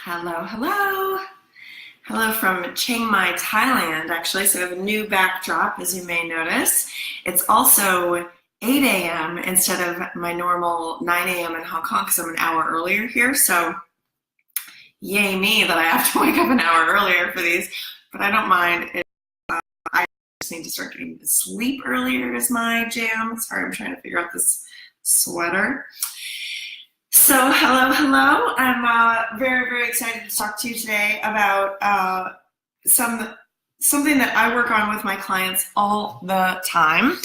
Hello, hello. Hello from Chiang Mai, Thailand, actually. So we have a new backdrop, as you may notice. It's also 8 a.m. instead of my normal 9 a.m. in Hong Kong because I'm an hour earlier here. So yay me that I have to wake up an hour earlier for these, but I don't mind. I just need to start getting to sleep earlier is my jam. Sorry, I'm trying to figure out this sweater. So hello, hello. I'm very, very excited to talk to you today about something that I work on with my clients all the time,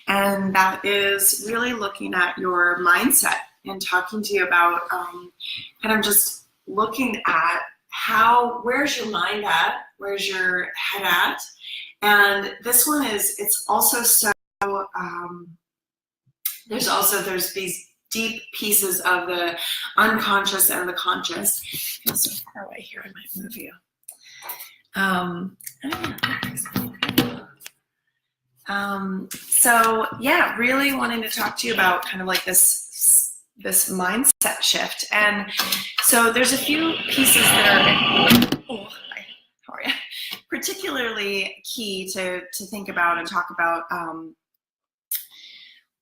and that is really looking at your mindset and talking to you about kind of just looking at where's your mind at, where's your head at, and this one it's also so there's these deep pieces of the unconscious and the conscious. I feel so far away here, I might move you. So yeah, really wanting to talk to you about kind of like this mindset shift. And so there's a few pieces that are how are you? Particularly key to think about and talk about,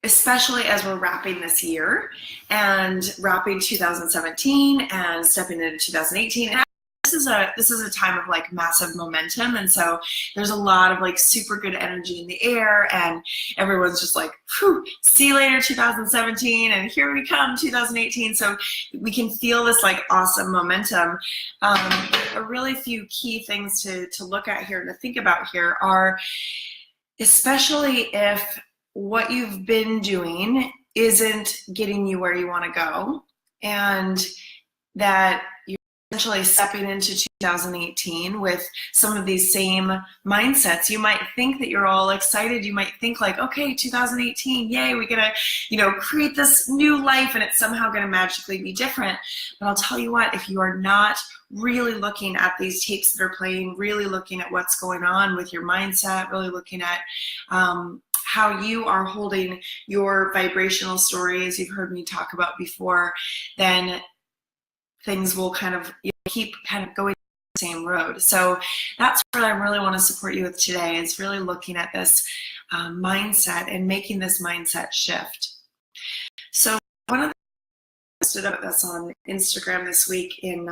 especially as we're wrapping this year and wrapping 2017 and stepping into 2018. And this is a time of like massive momentum, and so there's a lot of like super good energy in the air, and everyone's just like, whew, see you later 2017, and here we come 2018. So we can feel this like awesome momentum. A really few key things to look at here and to think about here are, especially if what you've been doing isn't getting you where you want to go, and that you're essentially stepping into 2018 with some of these same mindsets. You might think that you're all excited. You might think like, okay, 2018, yay, we get to, create this new life, and it's somehow going to magically be different. But I'll tell you what, if you are not really looking at these tapes that are playing, really looking at what's going on with your mindset, really looking at how you are holding your vibrational story, as you've heard me talk about before, then things will kind of keep kind of going the same road. So that's what I really want to support you with today, is really looking at this mindset and making this mindset shift. So one of the things I posted about this on Instagram this week in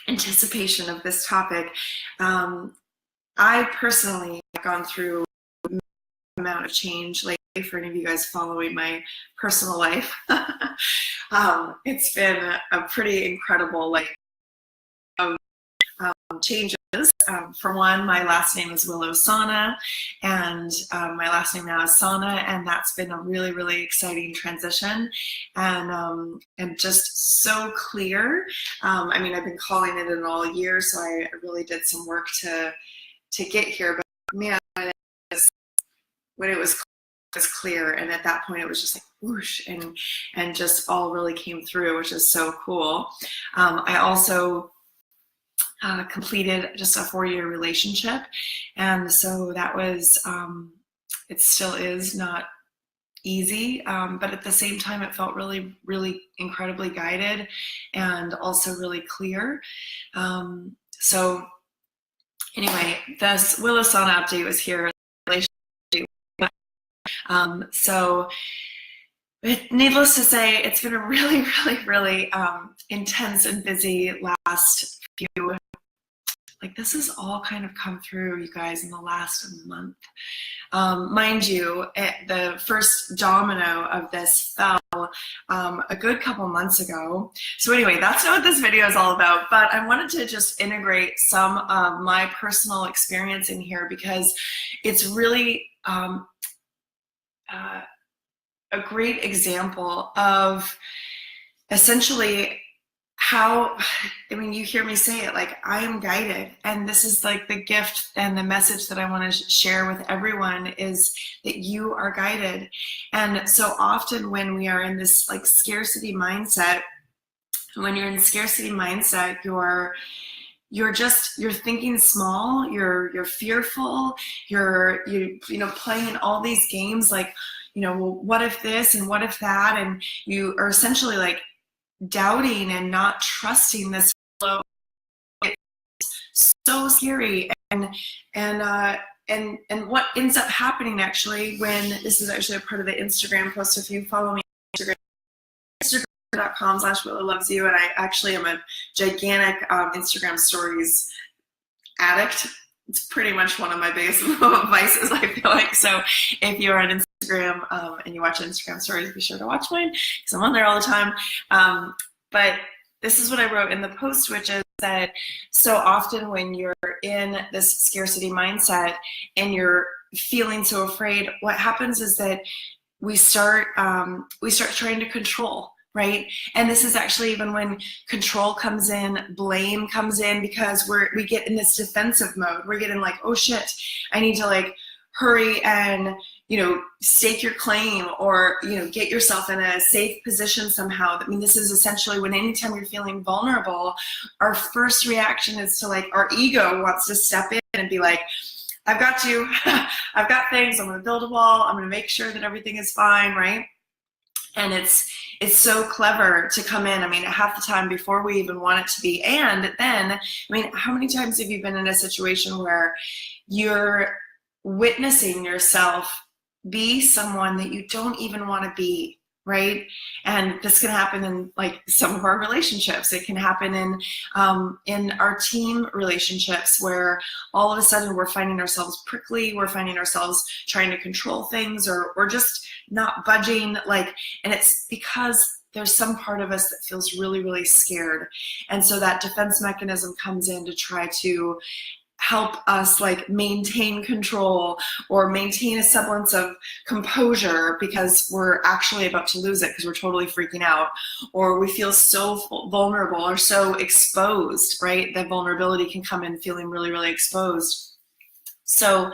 anticipation of this topic, I personally have gone through amount of change lately. For any of you guys following my personal life, it's been a pretty incredible changes. For one, my last name is Willo, and my last name now is Sana, and that's been a really, really exciting transition, and just so clear. I mean, I've been calling it in all year, so I really did some work to get here, but man, when it was clear, and at that point it was just like whoosh, and just all really came through, which is so cool. I also completed just a 4-year relationship, and so that was it still is not easy, but at the same time it felt really, really incredibly guided and also really clear. So anyway, this Willo Sana update was here. So needless to say, it's been a really, really, really intense and busy last few, like this has all kind of come through, you guys, in the last month. Mind you, the first domino of this fell a good couple months ago. So anyway, that's not what this video is all about, but I wanted to just integrate some of my personal experience in here, because it's really a great example of essentially how, I mean, you hear me say it, like, I am guided, and this is like the gift and the message that I want to share with everyone, is that you are guided. And so often when we are in this like scarcity mindset, when you're in scarcity mindset, you're thinking small, you're fearful, you're playing all these games like, well, what if this and what if that, and you are essentially like doubting and not trusting this Willo. It's so scary, and what ends up happening actually, when this is actually a part of the Instagram post, if you follow me on Instagram.com/Willo loves you, and I actually am a gigantic Instagram stories addict. It's pretty much one of my biggest vices, I feel like. So if you're on Instagram and you watch Instagram stories, be sure to watch mine because I'm on there all the time. But this is what I wrote in the post, which is that so often when you're in this scarcity mindset and you're feeling so afraid, what happens is that we start trying to control, right? And this is actually even when control comes in, blame comes in, because we get in this defensive mode. We're getting like, oh shit, I need to like hurry and, stake your claim, or, get yourself in a safe position somehow. I mean, this is essentially when anytime you're feeling vulnerable, our first reaction is to like, our ego wants to step in and be like, I've got you, I've got things, I'm gonna build a wall, I'm gonna make sure that everything is fine, right? And it's so clever to come in, I mean, half the time before we even want it to be. And then, I mean, how many times have you been in a situation where you're witnessing yourself be someone that you don't even want to be, right? And this can happen in like some of our relationships. It can happen in our team relationships, where all of a sudden we're finding ourselves prickly, we're finding ourselves trying to control things, or just not budging, like, and it's because there's some part of us that feels really, really scared. And so that defense mechanism comes in to try to help us like maintain control or maintain a semblance of composure, because we're actually about to lose it because we're totally freaking out, or we feel so vulnerable or so exposed, right? That vulnerability can come in feeling really, really exposed. So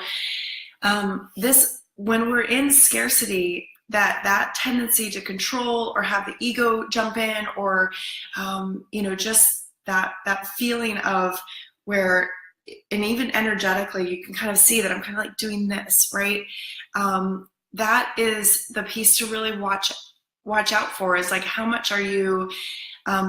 when we're in scarcity, that tendency to control or have the ego jump in, or just that feeling of where, and even energetically, you can kind of see that I'm kind of like doing this, right? That is the piece to really watch out for, is like, how much are you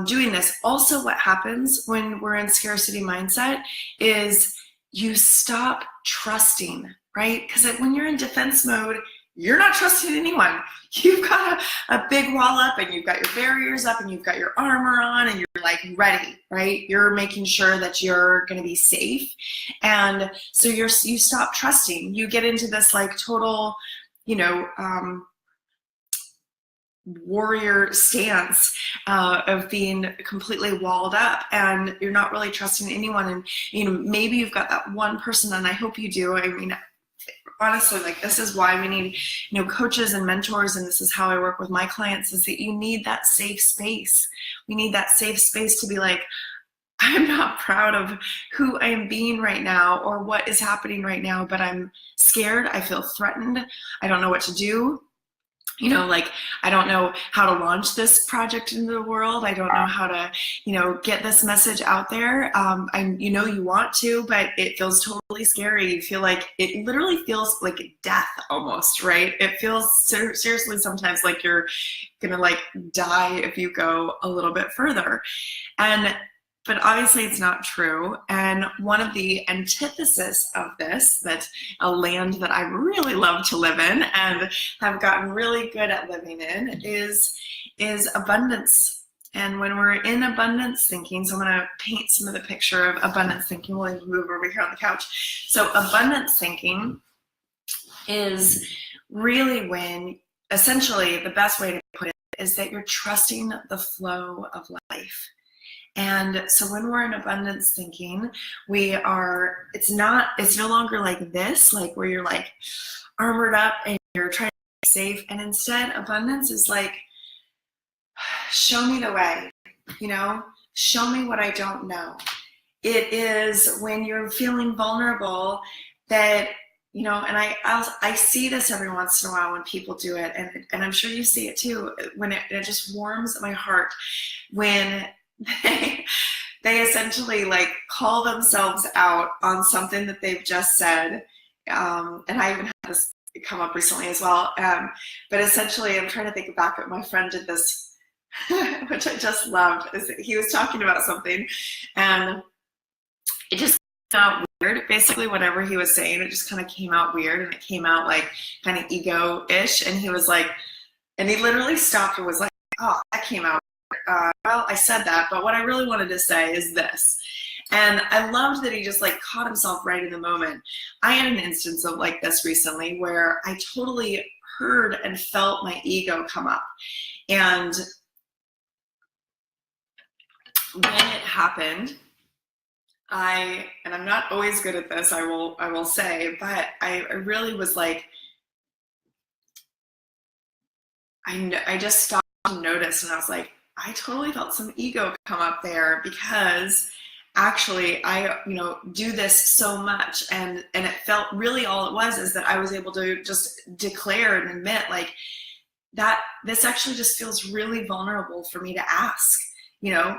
doing this? Also, what happens when we're in scarcity mindset is you stop trusting, right? Because when you're in defense mode, you're not trusting anyone. You've got a big wall up, and you've got your barriers up, and you've got your armor on, and you're like ready, right? You're making sure that you're going to be safe. And so you stop trusting. You get into this like total, warrior stance of being completely walled up, and you're not really trusting anyone. And, maybe you've got that one person, and I hope you do. I mean, honestly, like, this is why we need, coaches and mentors, and this is how I work with my clients, is that you need that safe space. We need that safe space to be like, I'm not proud of who I am being right now or what is happening right now, but I'm scared, I feel threatened, I don't know what to do. Like, I don't know how to launch this project into the world. I don't know how to, get this message out there. You want to, but it feels totally scary. You feel like, it literally feels like death almost, right? It feels seriously sometimes like you're gonna like die if you go a little bit further. But obviously it's not true. And one of the antithesis of this, that a land that I really love to live in and have gotten really good at living in, is abundance. And when we're in abundance thinking, so I'm gonna paint some of the picture of abundance thinking. We'll even move over here on the couch. So abundance thinking is really when, essentially the best way to put it is that you're trusting the flow of life. And so when we're in abundance thinking, it's no longer like this, like where you're like armored up and you're trying to be safe. And instead, abundance is like, show me the way, show me what I don't know. It is when you're feeling vulnerable that, and I see this every once in a while when people do it. And I'm sure you see it too, when it just warms my heart when they essentially like call themselves out on something that they've just said. And I even had this come up recently as well. But essentially, I'm trying to think back, my friend did this which I just loved, is that he was talking about something and it just came out weird. Basically, whatever he was saying, it just kind of came out weird, and it came out like kind of ego-ish. And he was like, and he literally stopped and was like, "Oh, that came out weird. Well, I said that, but what I really wanted to say is this." And I loved that he just like caught himself right in the moment. I had an instance of like this recently where I totally heard and felt my ego come up. And when it happened, and I'm not always good at this, I will say, but I really was like, I just stopped and noticed, and I was like, I totally felt some ego come up there, because actually I do this so much, and it felt really, all it was is that I was able to just declare and admit like that this actually just feels really vulnerable for me to ask.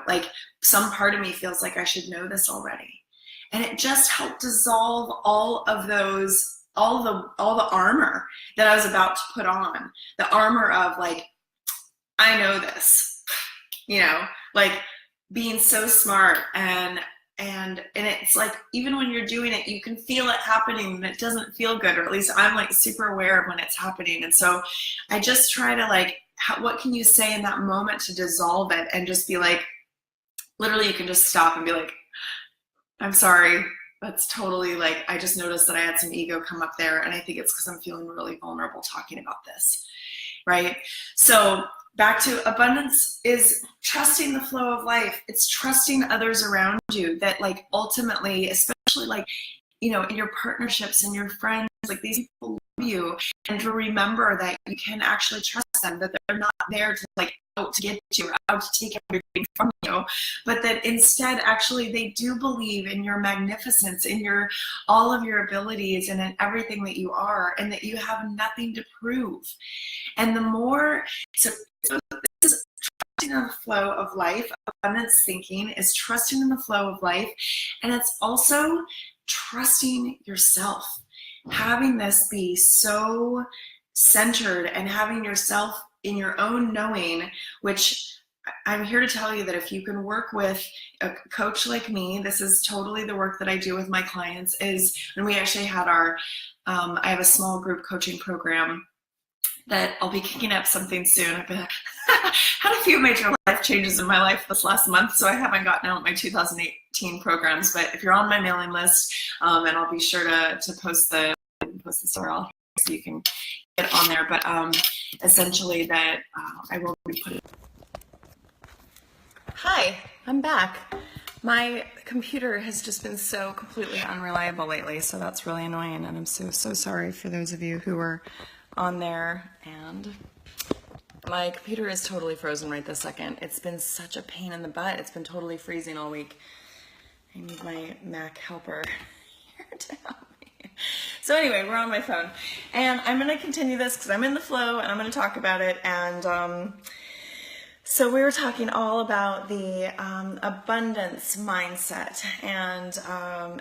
Like some part of me feels like I should know this already. And it just helped dissolve all the armor that I was about to put on. The armor of like, I know this, like being so smart, and it's like, even when you're doing it, you can feel it happening and it doesn't feel good, or at least I'm like super aware of when it's happening. And so I just try to like, what can you say in that moment to dissolve it, and just be like, literally you can just stop and be like, I'm sorry, that's totally like, I just noticed that I had some ego come up there, and I think it's because I'm feeling really vulnerable talking about this, right? So back to abundance is trusting the flow of life. It's trusting others around you, that like ultimately, especially like, in your partnerships and your friends, like these people love you, and to remember that you can actually trust them, that they're not there to like out to get you, or out to take everything from you, but that instead actually they do believe in your magnificence, in all of your abilities, and in everything that you are, and that you have nothing to prove. And the more, so this is trusting in the flow of life. Abundance thinking is trusting in the flow of life, and it's also trusting yourself, having this be so centered, and having yourself in your own knowing, which I'm here to tell you that if you can work with a coach like me, this is totally the work that I do with my clients, is when we actually had I have a small group coaching program that I'll be kicking up something soon. I've had a few major life changes in my life this last month, so I haven't gotten out my 2018 programs, but if you're on my mailing list, and I'll be sure to post the URL so you can get on there, but essentially that I will be putting. Hi, I'm back. My computer has just been so completely unreliable lately, so that's really annoying, and I'm so sorry for those of you who are on there. And my computer is totally frozen right this second. It's been such a pain in the butt. It's been totally freezing all week. I need my Mac helper here to help me. So anyway, we're on my phone, and I'm going to continue this because I'm in the flow, and I'm going to talk about it. And so we were talking all about the abundance mindset, and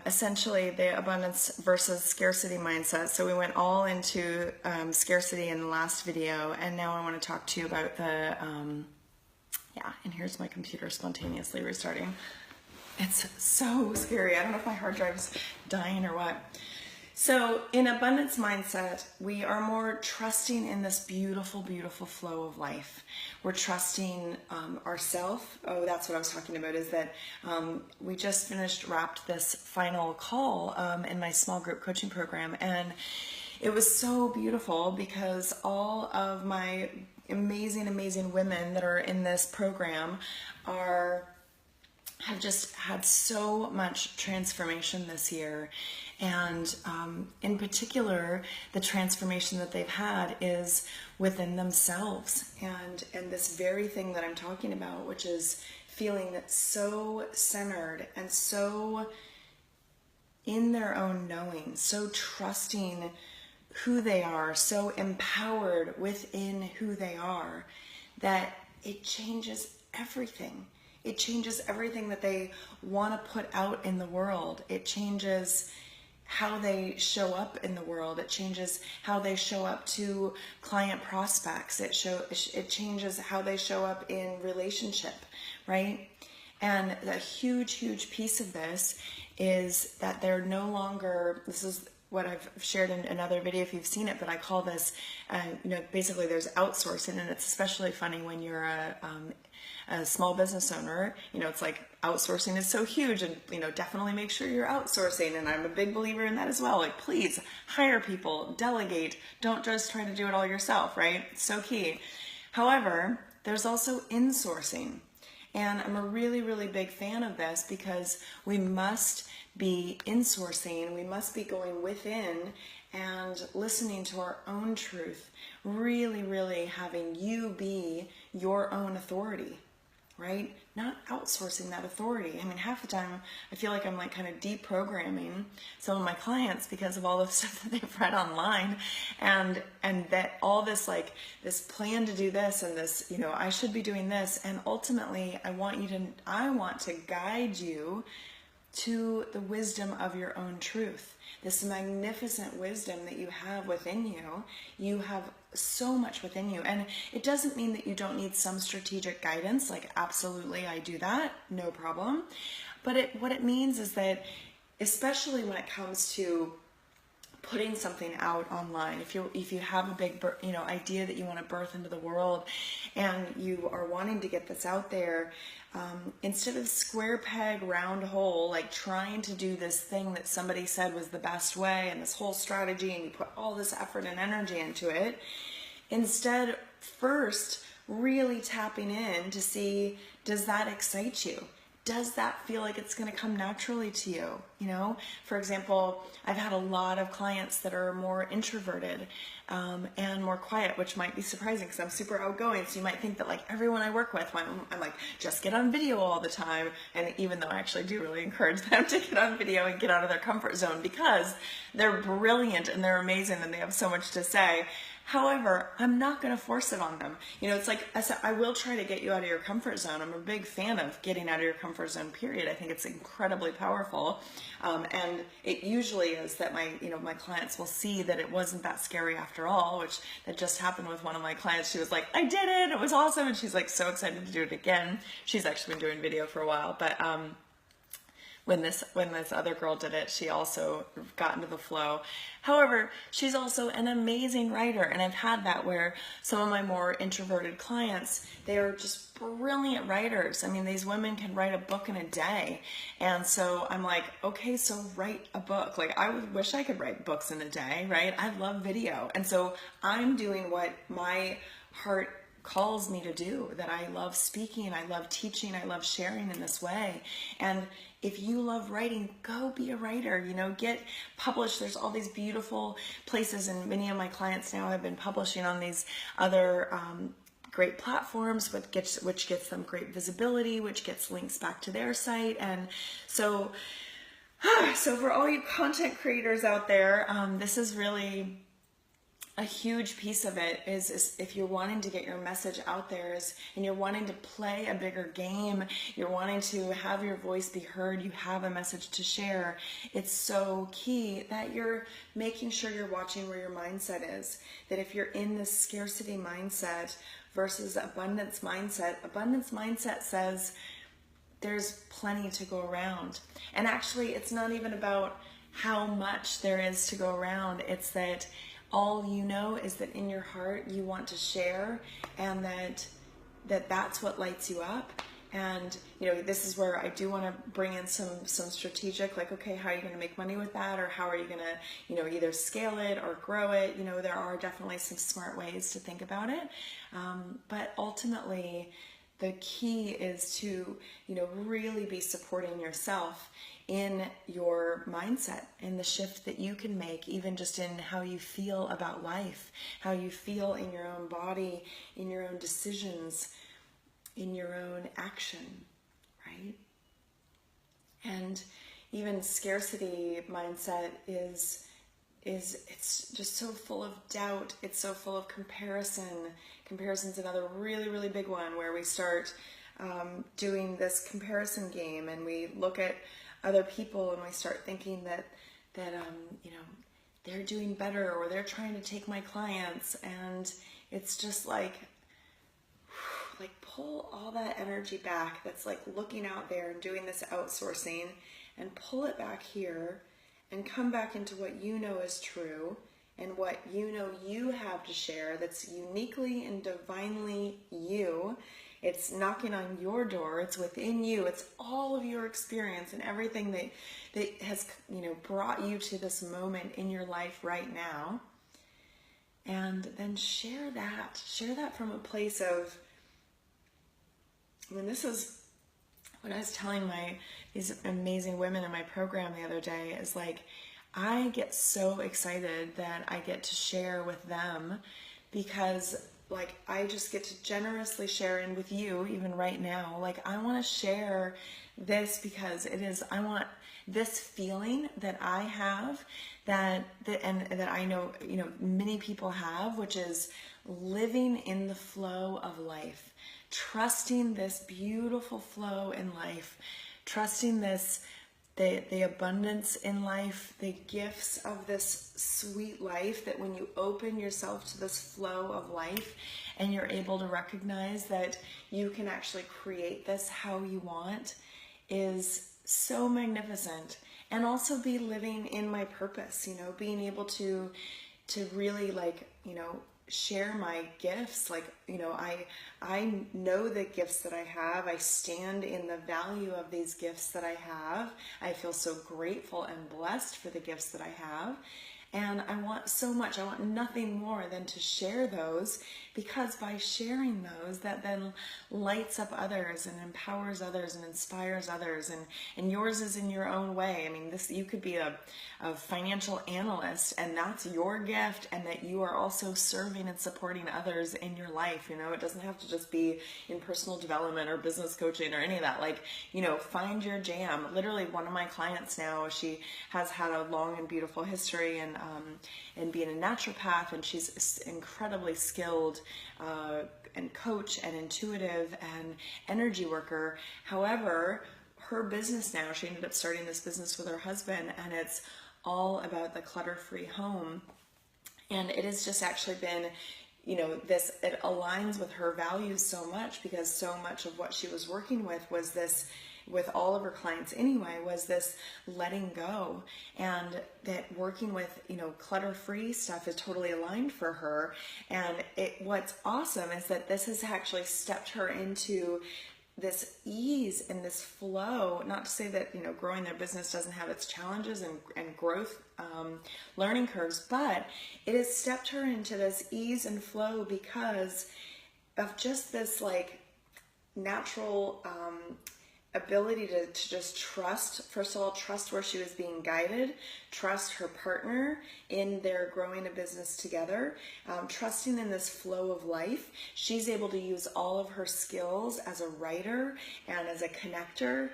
essentially the abundance versus scarcity mindset. So we went all into scarcity in the last video, and now I want to talk to you about the, and here's my computer spontaneously restarting. It's so scary. I don't know if my hard drive's dying or what. So in abundance mindset, we are more trusting in this beautiful, beautiful flow of life. We're trusting ourselves. Oh, that's what I was talking about, is that we just wrapped this final call in my small group coaching program. And it was so beautiful because all of my amazing, amazing women that are in this program have just had so much transformation this year. And in particular, the transformation that they've had is within themselves, and this very thing that I'm talking about, which is feeling so centered and so in their own knowing, so trusting who they are, so empowered within who they are, that it changes everything. It changes everything that they want to put out in the world. It changes how they show up in the world. It changes how they show up to client prospects. It changes how they show up in relationship, right? And a huge piece of this is that they're no longer, this is what I've shared in another video if you've seen it, but I call this, basically there's outsourcing, and it's especially funny when you're a small business owner. It's like outsourcing is so huge, and definitely make sure you're outsourcing, and I'm a big believer in that as well. Like, please hire people, delegate, don't just try to do it all yourself, right? It's so key. However, there's also insourcing, and I'm a really big fan of this, because we must be insourcing, we must be going within and listening to our own truth, really having you be your own authority, right? Not outsourcing that authority. I mean, half the time I feel like I'm like kind of deprogramming some of my clients because of all the stuff that they've read online, and that all this, like this plan to do this, and this, I should be doing this, and ultimately I want to guide you to the wisdom of your own truth. This magnificent wisdom that you have within you. You have so much within you. And it doesn't mean that you don't need some strategic guidance. Like, absolutely, I do that, no problem. But what it means is that, especially when it comes to putting something out online, if you have a big idea that you want to birth into the world, and you are wanting to get this out there, instead of square peg round hole, like trying to do this thing that somebody said was the best way, and this whole strategy, and you put all this effort and energy into it, instead, first really tapping in to see, does that excite you? Does that feel like it's going to come naturally to you? For example, I've had a lot of clients that are more introverted and more quiet, which might be surprising because I'm super outgoing. So you might think that like everyone I work with, I'm like, just get on video all the time. And even though I actually do really encourage them to get on video and get out of their comfort zone, because they're brilliant and they're amazing and they have so much to say. However, I'm not going to force it on them. It's like I said, I will try to get you out of your comfort zone. I'm a big fan of getting out of your comfort zone, period. I think it's incredibly powerful. And it usually is that my clients will see that it wasn't that scary after all, which that just happened with one of my clients. She was like, I did it. It was awesome. And she's like so excited to do it again. She's actually been doing video for a while, but when this other girl did it, she also got into the flow. However, she's also an amazing writer, and I've had that where some of my more introverted clients, they are just brilliant writers. I mean, these women can write a book in a day, and so I'm like, okay, so write a book. Like, I wish I could write books in a day, right? I love video, and so I'm doing what my heart calls me to do, that I love speaking, I love teaching, I love sharing in this way. And if you love writing, go be a writer, get published. There's all these beautiful places, and many of my clients now have been publishing on these other great platforms, which gets them great visibility, which gets links back to their site. And so for all you content creators out there, this is really a huge piece of it is if you're wanting to get your message out there, and you're wanting to play a bigger game, you're wanting to have your voice be heard, you have a message to share, it's so key that you're making sure you're watching where your mindset is. That if you're in this scarcity mindset versus abundance mindset says there's plenty to go around. And actually, it's not even about how much there is to go around. It's that all you know is that in your heart you want to share, and that's what lights you up. And this is where I do want to bring in some strategic, like, okay, how are you going to make money with that, or how are you going to either scale it or grow it? There are definitely some smart ways to think about it, but ultimately the key is to really be supporting yourself in your mindset, in the shift that you can make, even just in how you feel about life, how you feel in your own body, in your own decisions, in your own action, right? And even scarcity mindset is it's just so full of doubt. It's so full of comparison. Comparison's another really big one, where we start doing this comparison game, and we look at other people and we start thinking that that you know, they're doing better, or they're trying to take my clients, and it's just like pull all that energy back that's like looking out there and doing this outsourcing, and pull it back here and come back into what you know is true and what you know you have to share that's uniquely and divinely you. It's knocking on your door. It's within you. It's all of your experience and everything that has, you know, brought you to this moment in your life right now. And then share that. Share that from a place of, I mean, this is what I was telling these amazing women in my program the other day, is like, I get so excited that I get to share with them, because like I just get to generously share in with you even right now. Like, I want to share this because I want this feeling that I have and that I know, you know, many people have, which is living in the flow of life, trusting this beautiful flow in life, trusting the abundance in life, the gifts of this sweet life, that when you open yourself to this flow of life and you're able to recognize that you can actually create this how you want, is so magnificent. And also be living in my purpose, you know, being able to really, like, you know, share my gifts. Like, you know, I know the gifts that I have. I stand in the value of these gifts that I have. I feel so grateful and blessed for the gifts that I have. And I want so much, I want nothing more than to share those, because by sharing those, that then lights up others and empowers others and inspires others. And yours is in your own way. I mean, you could be a financial analyst, and that's your gift, and that you are also serving and supporting others in your life. You know, it doesn't have to just be in personal development or business coaching or any of that. Like, you know, find your jam. Literally, one of my clients now, she has had a long and beautiful history and being a naturopath, and she's incredibly skilled and coach and intuitive and energy worker. However, her business now, she ended up starting this business with her husband, and it's all about the clutter-free home. And it has just actually been, you know, it aligns with her values so much, because so much of what she was working with was this, with all of her clients anyway, was this letting go, and that working with, you know, clutter-free stuff is totally aligned for her. And what's awesome is that this has actually stepped her into this ease and this flow. Not to say that, you know, growing their business doesn't have its challenges and growth learning curves, but it has stepped her into this ease and flow because of just this like natural ability to just trust. First of all, trust where she was being guided, trust her partner in their growing a business together, trusting in this flow of life. She's able to use all of her skills as a writer and as a connector,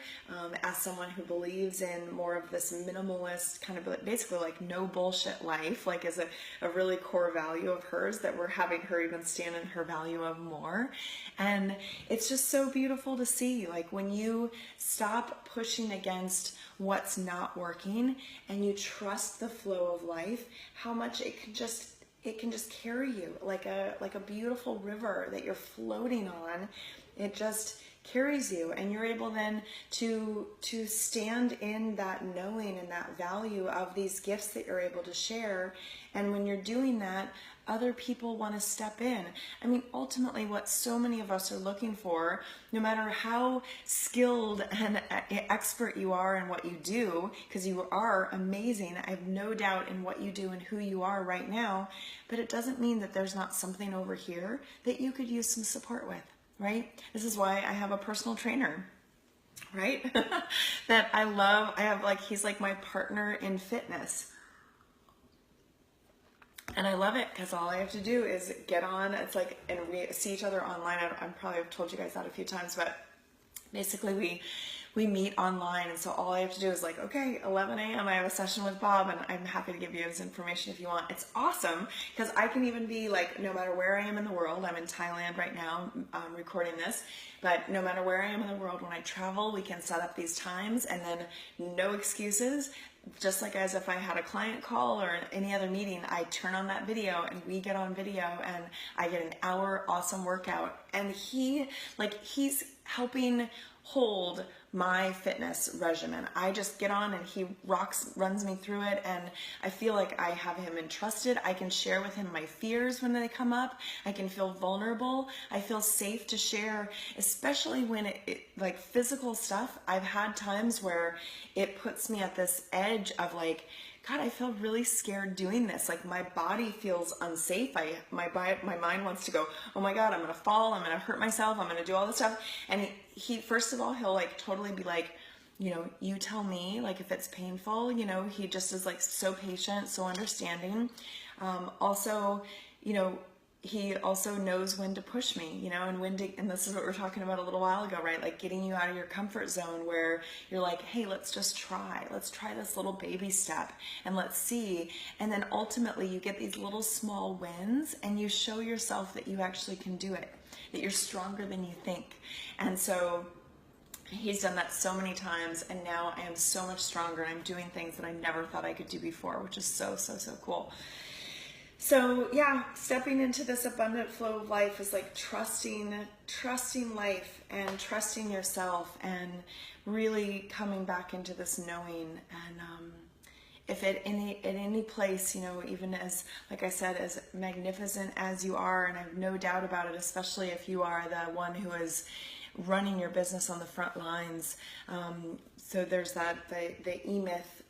as someone who believes in more of this minimalist kind of basically like no bullshit life, like is a really core value of hers that we're having her even stand in her value of more. And it's just so beautiful to see, like when you stop pushing against what's not working and you trust the flow of life, how much it can just carry you like a beautiful river that you're floating on. It just carries you, and you're able then to stand in that knowing and that value of these gifts that you're able to share. And when you're doing that, other people want to step in. I mean, ultimately what so many of us are looking for, no matter how skilled and expert you are in what you do, because you are amazing, I have no doubt in what you do and who you are right now, but it doesn't mean that there's not something over here that you could use some support with, right? This is why I have a personal trainer, right? That I love. I have he's like my partner in fitness. And I love it because all I have to do is get on. It's like, and we see each other online. I probably have told you guys that a few times, but basically we meet online, and so all I have to do is like, okay, 11 a.m. I have a session with Bob, and I'm happy to give you his information if you want. It's awesome because I can even be like, no matter where I am in the world, I'm in Thailand right now recording this, but no matter where I am in the world, when I travel, we can set up these times, and then no excuses. Just like as if I had a client call or any other meeting, I turn on that video and we get on video and I get an hour awesome workout. And he's helping hold my fitness regimen. I just get on and he runs me through it, and I feel like I have him entrusted. I can share with him my fears when they come up. I can feel vulnerable. I feel safe to share, especially when it like physical stuff. I've had times where it puts me at this edge of like, God, I feel really scared doing this. Like my body feels unsafe. My mind wants to go, oh my God, I'm gonna fall. I'm gonna hurt myself. I'm gonna do all this stuff. And he first of all, he'll like totally be like, you know, you tell me like if it's painful. You know, he just is like so patient, so understanding. Also, you know, he also knows when to push me, you know, and this is what we were talking about a little while ago, right? Like getting you out of your comfort zone where you're like, hey, let's try this little baby step and let's see. And then ultimately you get these little small wins and you show yourself that you actually can do it, that you're stronger than you think. And so he's done that so many times, and now I am so much stronger and I'm doing things that I never thought I could do before, which is so, so, so cool. So yeah, stepping into this abundant flow of life is like trusting life and trusting yourself and really coming back into this knowing. And if at any place, you know, even as, like I said, as magnificent as you are, and I have no doubt about it, especially if you are the one who is running your business on the front lines. So there's the E-Myth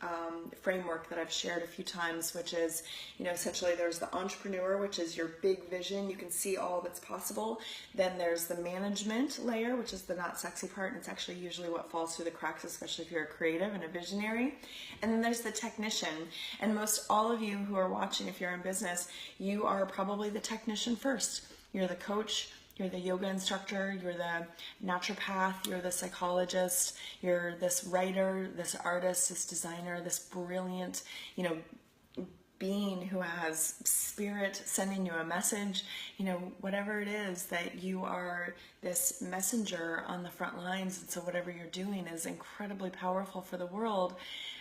framework that I've shared a few times, which is, you know, essentially there's the entrepreneur, which is your big vision. You can see all that's possible. Then there's the management layer, which is the not sexy part, and it's actually usually what falls through the cracks, especially if you're a creative and a visionary. And then there's the technician. And most all of you who are watching, if you're in business, you are probably the technician first. You're the coach, you're the yoga instructor, you're the naturopath, you're the psychologist, you're this writer, this artist, this designer, this brilliant, you know, being who has spirit sending you a message, you know, whatever it is, that you are this messenger on the front lines. And so whatever you're doing is incredibly powerful for the world.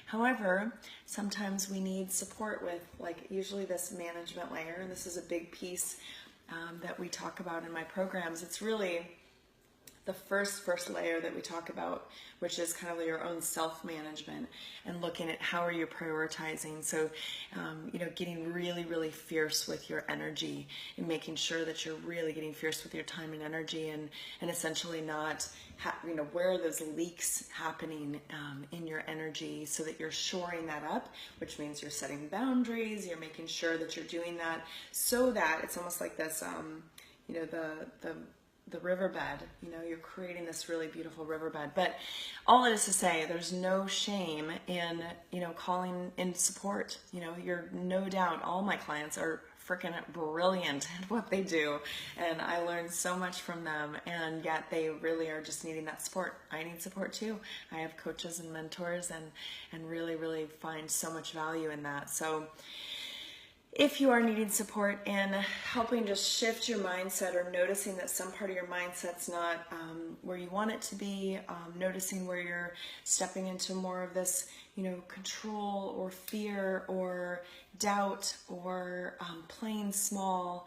However, sometimes we need support with, like, usually this management layer, and this is a big piece that we talk about in my programs. It's really the first layer that we talk about, which is kind of your own self-management and looking at how are you prioritizing. So, you know, getting really, really fierce with your energy and making sure that you're really getting fierce with your time and energy, and essentially not, you know, where are those leaks happening in your energy, so that you're shoring that up, which means you're setting boundaries, you're making sure that you're doing that, so that it's almost like this, you know, the riverbed, you know, you're creating this really beautiful riverbed. But all it is to say, there's no shame in, you know, calling in support. You know, you're no doubt, all my clients are freaking brilliant at what they do, and I learned so much from them, and yet they really are just needing that support. I need support too. I have coaches and mentors, and really, really find so much value in that. So if you are needing support in helping just shift your mindset, or noticing that some part of your mindset's not where you want it to be, noticing where you're stepping into more of this, you know, control or fear or doubt, or playing small,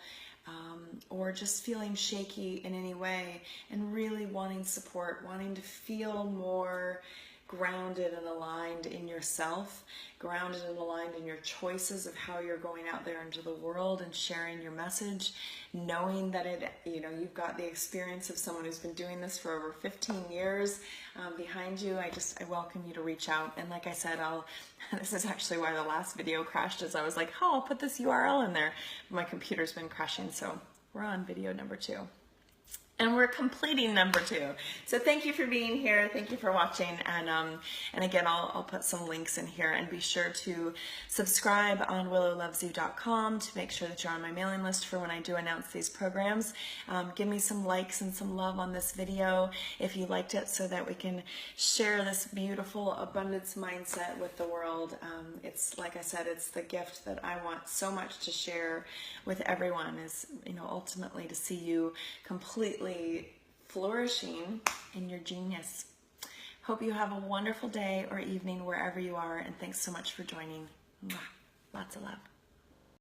or just feeling shaky in any way, and really wanting support, wanting to feel more grounded and aligned in yourself, grounded and aligned in your choices of how you're going out there into the world and sharing your message, knowing that it, you know, you've got the experience of someone who's been doing this for over 15 years behind you. I welcome you to reach out. And like I said, this is actually why the last video crashed, is I was like, oh, I'll put this URL in there. My computer's been crashing, so we're on video number 2. And we're completing number 2. So thank you for being here. Thank you for watching. And again, I'll put some links in here, and be sure to subscribe on willowlovesyou.com to make sure that you're on my mailing list for when I do announce these programs. Give me some likes and some love on this video if you liked it, so that we can share this beautiful abundance mindset with the world. It's, like I said, it's the gift that I want so much to share with everyone, is, ultimately to see you completely flourishing in your genius. Hope you have a wonderful day or evening wherever you are, and thanks so much for joining. Mwah. Lots of love.